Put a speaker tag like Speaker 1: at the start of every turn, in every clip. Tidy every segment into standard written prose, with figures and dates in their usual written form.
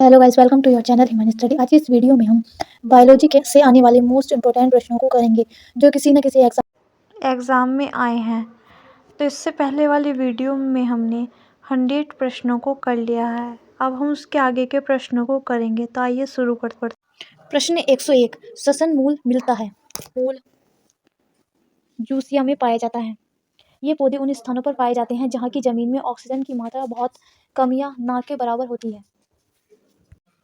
Speaker 1: Hello guys, welcome to your channel human study. आज की इस वीडियो में हम बायोलॉजी के से आने वाले मोस्ट इंपॉर्टेंट प्रश्नों को करेंगे जो किसी न किसी
Speaker 2: एग्ज़ाम में आए हैं। तो इससे पहले वाली वीडियो में हमने 100 प्रश्नों को कर लिया है। अब हम उसके आगे के प्रश्नों को करेंगे। तो आइए शुरू करते हैं।
Speaker 1: प्रश्न 101, श्वसन मूल मिलता है। मूल जूसिया में पाया जाता है। ये पौधे उन स्थानों पर पाए जाते हैं जहाँ की जमीन में ऑक्सीजन की मात्रा बहुत कम या ना के बराबर होती है।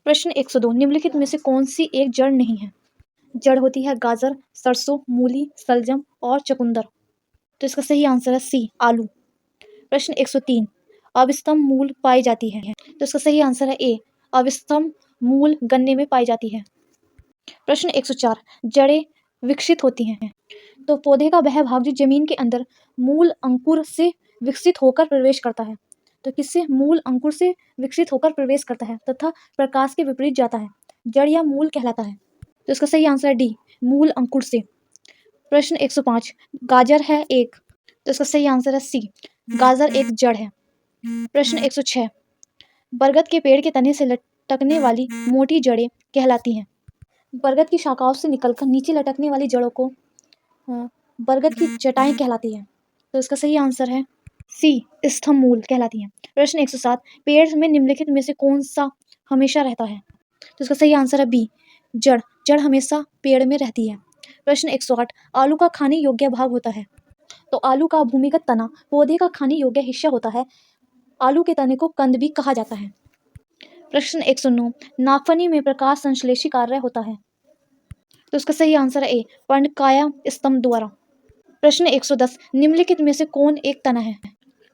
Speaker 1: प्रश्न 102, निम्नलिखित में से कौन सी एक जड़ नहीं है। जड़ होती है गाजर, सरसों, मूली, सलजम और चुकंदर। तो इसका सही आंसर है सी, आलू। प्रश्न 103, अविस्तम मूल पाई जाती है। तो इसका सही आंसर है ए, अविस्तम मूल गन्ने में पाई जाती है। प्रश्न 104, जड़ें विकसित होती हैं। तो पौधे का वह भाग जो जमीन के अंदर मूल अंकुर से विकसित होकर प्रवेश करता है। तो किससे? मूल अंकुर से विकसित होकर प्रवेश करता है तथा प्रकाश के विपरीत जाता है, जड़ या मूल कहलाता है। तो इसका सही आंसर है डी, मूल अंकुर से। प्रश्न 105, गाजर है एक। तो इसका सही आंसर है सी, गाजर एक जड़ है। प्रश्न 106, बरगद के पेड़ के तने से लटकने वाली मोटी जड़ें कहलाती हैं। बरगद की शाखाओं से निकलकर नीचे लटकने वाली जड़ों को बरगद की जटाएं कहलाती हैं। तो इसका सही आंसर है सी, स्तंभ मूल कहलाती हैं। प्रश्न 107, पेड़ में निम्नलिखित में से कौन सा हमेशा रहता है। तो इसका सही आंसर है बी, जड़। जड़ हमेशा पेड़ में रहती है। प्रश्न 108, आलू का खाने योग्य भाग होता है। तो आलू का भूमिगत तना पौधे का खाने योग्य हिस्सा होता है। आलू के तने को कंद भी कहा जाता है। प्रश्न 109, नाफनी में प्रकाश संश्लेषी कार्य होता है। तो इसका सही आंसर है ए, पर्णकाया स्तंभ द्वारा। प्रश्न 110, निम्नलिखित में से कौन एक तना है।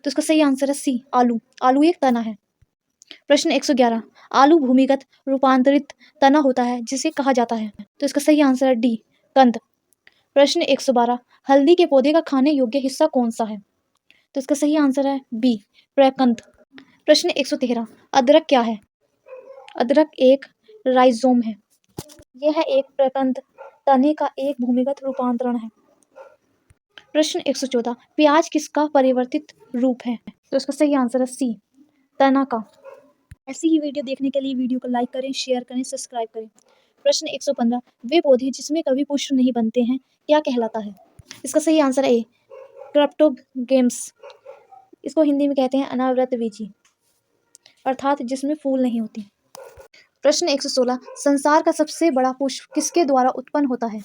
Speaker 1: तो इसका सही आंसर है सी, आलू। आलू एक तना है। प्रश्न 111, आलू भूमिगत रूपांतरित तना होता है जिसे कहा जाता है। तो इसका सही आंसर है डी, कंद। प्रश्न 112, हल्दी के पौधे का खाने योग्य हिस्सा कौन सा है। तो इसका सही आंसर है बी, प्रकंद। प्रश्न 113, अदरक क्या है। अदरक एक राइजोम है। यह एक प्रकंद तने का एक भूमिगत रूपांतरण है। प्रश्न 114, प्याज किसका परिवर्तित रूप है। तो इसका सही आंसर है सी, तना का। ऐसी ही वीडियो देखने के लिए वीडियो को लाइक करें, शेयर करें, सब्सक्राइब करें। प्रश्न 115, वे पौधे जिसमें कभी पुष्प नहीं बनते हैं क्या कहलाता है। इसका सही आंसर है ए, क्रिप्टोगेम्स। इसको हिंदी में कहते हैं अनावृत बीजी, अर्थात जिसमें फूल नहीं होती। प्रश्न 116, संसार का सबसे बड़ा पुष्प किसके द्वारा उत्पन्न होता है।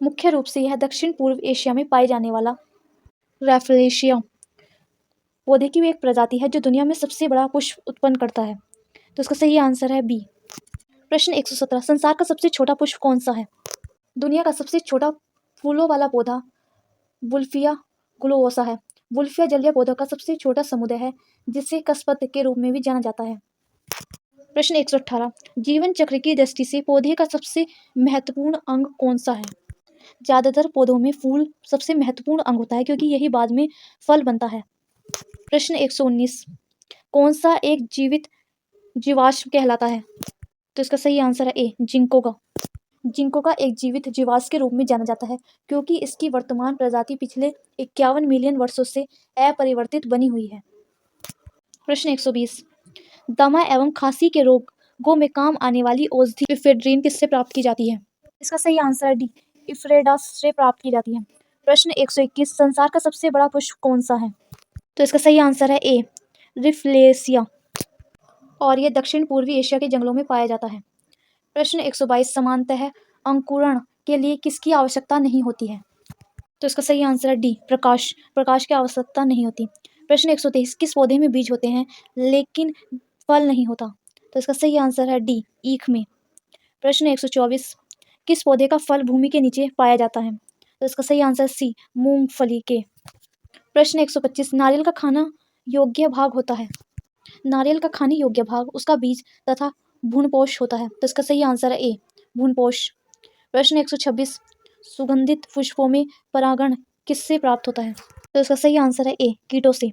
Speaker 1: मुख्य रूप से यह दक्षिण पूर्व एशिया में पाए जाने वाला रैफलेशिया पौधे की एक प्रजाति है जो दुनिया में सबसे बड़ा पुष्प उत्पन्न करता है। तो इसका सही आंसर है बी। प्रश्न 117, संसार का सबसे छोटा पुष्प कौन सा है। दुनिया का सबसे छोटा फूलों वाला पौधा वुल्फिया ग्लोवोसा है। वुल्फिया जलीय पौधों का सबसे छोटा समुदाय है जिसे कस्पत के रूप में भी जाना जाता है। प्रश्न 118, जीवन चक्र की दृष्टि से पौधे का सबसे महत्वपूर्ण अंग कौन सा है। ज्यादातर पौधों में फूल सबसे महत्वपूर्ण अंग होता है क्योंकि यही बाद में फल बनता है। प्रश्न 119, कौन सा एक जीवित जीवाश्म कहलाता है। तो इसका सही आंसर है ए, जिंकोगा। जिंकोगा एक जीवित जीवाश्म के रूप में जाना जाता है क्योंकि इसकी वर्तमान प्रजाति पिछले 51 मिलियन वर्षों से अपरिवर्तित बनी हुई है। प्रश्न 120, दमा एवं खांसी के रोगों में काम आने वाली औषधि इफेड्रीन किससे प्राप्त की जाती है। इसका सही आंसर है डी, इफ्रेडास से प्राप्त की जाती है। प्रश्न 121, संसार का सबसे बड़ा पुष्प कौन सा है। तो इसका सही आंसर है ए, रिफ्लेसिया, और यह दक्षिण पूर्वी एशिया के जंगलों में पाया जाता है। प्रश्न 122, समानतः अंकुरण के लिए किसकी आवश्यकता नहीं होती है। तो इसका सही आंसर है डी, प्रकाश। प्रकाश की आवश्यकता नहीं होती। प्रश्न 123, किस पौधे में बीज होते हैं लेकिन फल नहीं होता। तो इसका सही आंसर है डी, ईख में। प्रश्न 124, किस पौधे का फल भूमि के नीचे पाया जाता है। तो इसका सही आंसर सी, मूंगफली के। प्रश्न 125, नारियल का खाना योग्य भाग होता है। नारियल का खाने योग्य भाग उसका बीज तथा भ्रूणपोष होता है। तो इसका सही आंसर है ए, भ्रूणपोष। प्रश्न 126, सुगंधित पुष्पों में परागण किससे प्राप्त होता है। तो इसका सही आंसर है ए, कीटों से।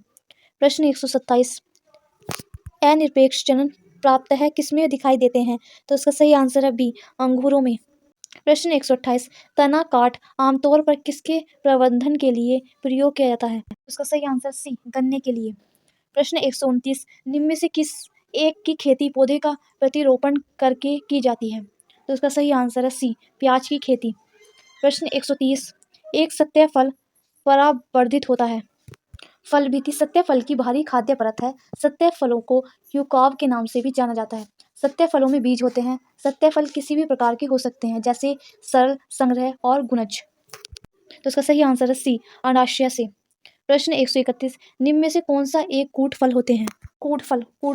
Speaker 1: प्रश्न 127, अनिरपेक्ष जनन प्राप्त है किसमें दिखाई देते हैं। तो इसका सही आंसर है बी, अंगूरों में। प्रश्न 128, तना काठ आमतौर पर किसके प्रबंधन के लिए प्रयोग किया जाता है। उसका सही आंसर सी, गन्ने के लिए। प्रश्न 129, निम्न में से किस एक की खेती पौधे का प्रतिरोपण करके की जाती है? तो इसका सही आंसर है सी, प्याज की खेती। प्रश्न 130, एक सत्य फल परावर्धित होता है। फल भी थी। सत्य फल की बाहरी खाद्य परत है। सत्य फलों को युकाव के नाम से भी जाना जाता है। सत्य फलों में बीज होते हैं। सत्य फल किसी भी प्रकार के हो सकते हैं, जैसे सरल, संग्रह और गुणज। तो इसका सही आंसर है सी, अंडाशय से। प्रश्न 131, निम्न में से कौन सा एक कूट फल होते हैं? कूट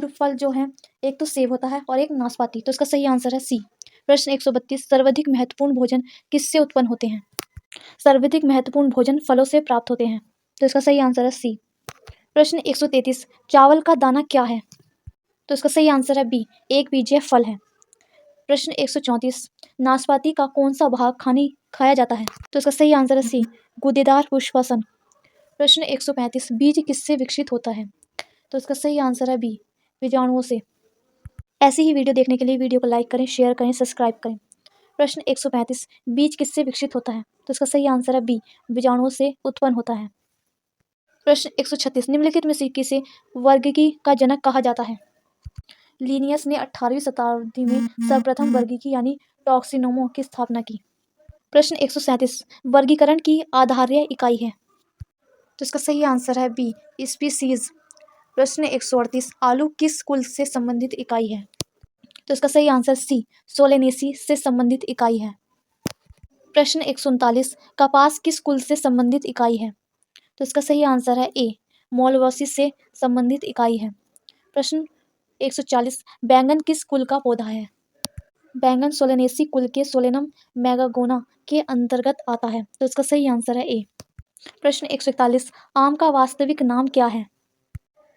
Speaker 1: फल जो है, एक तो सेब होता है और एक नाशपाती। तो इसका सही आंसर है सी। प्रश्न 132, सर्वाधिक महत्वपूर्ण भोजन किससे उत्पन्न होते हैं? सर्वाधिक महत्वपूर्ण भोजन फलों से प्राप्त होते हैं। तो इसका सही आंसर है सी। प्रश्न 133, चावल का दाना क्या है? तो इसका सही आंसर है बी, एक बीजीय फल है। प्रश्न 134, नाशपाती का कौन सा भाग खाया जाता है? तो इसका सही आंसर है सी, गूदेदार पुष्पासन। प्रश्न 135, बीज किससे विकसित होता है? तो इसका सही आंसर है बी, बीजाणुओं से। ऐसी ही वीडियो देखने के लिए वीडियो को लाइक करें, शेयर करें, सब्सक्राइब करें। प्रश्न 135, बीज किससे विकसित होता है? तो इसका सही आंसर है बी, बीजाणुओं से उत्पन्न होता है। प्रश्न 136, निम्नलिखित में से किसे वर्गिकी का जनक कहा जाता है? लिनियस ने 18वीं शताब्दी में सर्वप्रथम वर्गीकी यानी टॉक्सिनोमो की स्थापना की। प्रश्न 137, वर्गीकरण की आधारीय इकाई है? तो इसका सही आंसर है बी, स्पीसीज। प्रश्न 138, आलू किस कुल से संबंधित इकाई है? तो इसका सही आंसर सी, सोलेनेसी से संबंधित इकाई है। प्रश्न 139, कपास किस कुल से संबंधित इकाई है? तो इसका सही आंसर है ए, मोलवोसिस से संबंधित इकाई है। प्रश्न 140, बैंगन किस कुल का पौधा है? बैंगन सोलेनेसी कुल के सोलेनम मैगागोना के अंतर्गत आता है। तो इसका सही आंसर है ए। प्रश्न 141, आम का वास्तविक नाम क्या है?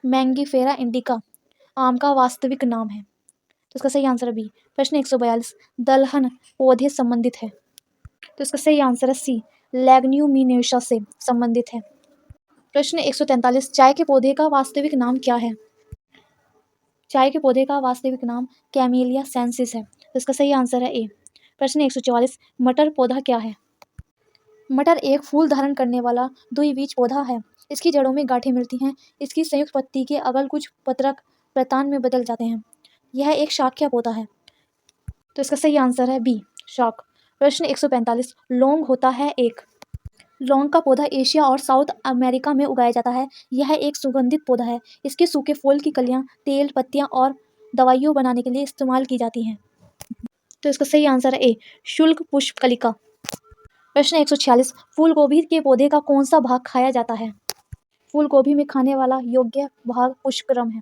Speaker 1: मैंगीफेरा इंडिका आम का वास्तविक नाम है। तो इसका सही आंसर है बी। प्रश्न 142, दलहन पौधे संबंधित है? तो इसका सही आंसर है सी, लेग्न्यूमिनेशा से संबंधित है। प्रश्न 143, चाय के पौधे का वास्तविक नाम क्या है? चाय के पौधे का वास्तविक नाम कैमेलिया सेंसिस है। तो इसका सही आंसर है ए। प्रश्न 144, मटर पौधा क्या है? मटर एक फूल धारण करने वाला द्विबीज पौधा है। इसकी जड़ों में गांठें मिलती हैं। इसकी संयुक्त पत्ती के अगल कुछ पत्रक प्रतान में बदल जाते हैं। यह एक शाख्य पौधा है। तो इसका सही आंसर है बी, शाख। प्रश्न 145, लौंग होता है एक? लौंग का पौधा एशिया और साउथ अमेरिका में उगाया जाता है। यह एक सुगंधित पौधा है। इसके सूखे फूल की कलियां तेल, पत्तियां और दवाइयों बनाने के लिए इस्तेमाल की जाती हैं। तो इसका सही आंसर है ए, शुल्क पुष्पकलिका। प्रश्न 146, फूल गोभी के पौधे का कौन सा भाग खाया जाता है? फूल गोभी में खाने वाला योग्य भाग पुष्पक्रम है।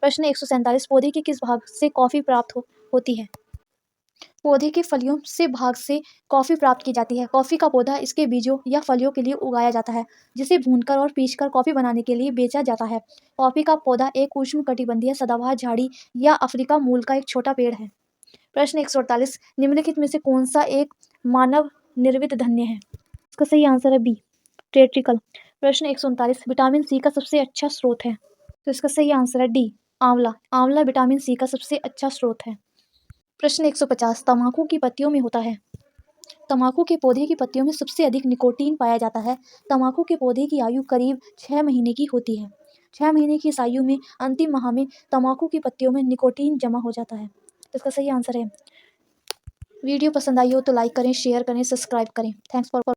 Speaker 1: प्रश्न 147, पौधे के किस भाग से कॉफी प्राप्त होती है? पौधे के फलियों से भाग से कॉफी प्राप्त की जाती है। कॉफी का पौधा इसके बीजों या फलियों के लिए उगाया जाता है, जिसे भूनकर और पीसकर कॉफी बनाने के लिए बेचा जाता है। कॉफी का पौधा एक उष्णकटिबंधीय सदाबहार झाड़ी या अफ्रीका मूल का एक छोटा पेड़ है। प्रश्न 148, निम्नलिखित में से कौन सा एक मानव निर्मित धन्य है? इसका सही आंसर है बी, टेट्रिकल। प्रश्न 139, विटामिन सी का सबसे अच्छा स्रोत है? तो इसका सही आंसर है डी, आंवला। आंवला विटामिन सी का सबसे अच्छा स्रोत है। प्रश्न 150, तम्बाकू की पत्तियों में होता है? तम्बाकू के पौधे की पत्तियों में सबसे अधिक निकोटीन पाया जाता है। तम्बाकू के पौधे की आयु करीब 6 महीने की होती है। 6 महीने की इस आयु में अंतिम माह में तम्बाकू की पत्तियों में निकोटीन जमा हो जाता है। तो इसका सही आंसर है। वीडियो पसंद आई हो तो लाइक करें, शेयर करें, सब्सक्राइब करें। Thanks for